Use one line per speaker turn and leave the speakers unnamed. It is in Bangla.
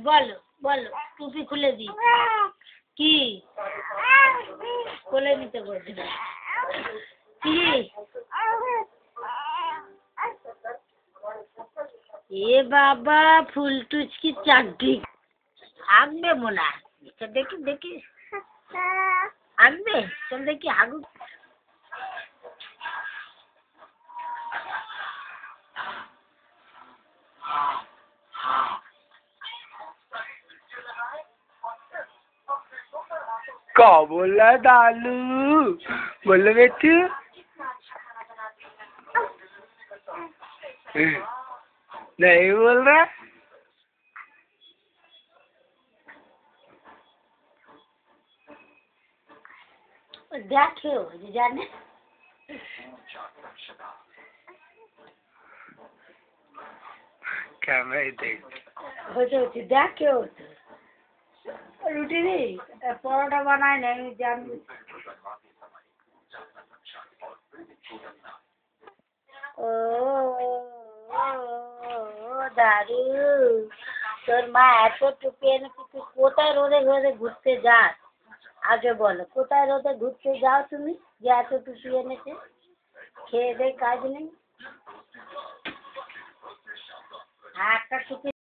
বলো বলো, টুপি খুলে দিই। কি কোলে নিতে বলছি? কি এ বাবা, ফুলটুচকি চাকরি আঁকবে মোনা। দেখি দেখি আঁকবে, চল দেখি আগুক।
क्या बोल रहा है दालू? बोलो बेटू। नहीं बोल रहा।
দেখো জানে
कैमरा देख।
হচ্ছে দেখো রুটি নেই, পরোটা বানায় না, আমি জানি। ও দাদু, তোর মা এত টুপি এনেছে, তুই কোথায় রোদে রোদে ঘুরতে যাস? আগে বলো, কোথায় রোদে ঘুরতে যাও তুমি যে এত টুপি এনেছে? খেয়ে দেয়ে কাজ নেই, একটা টুপি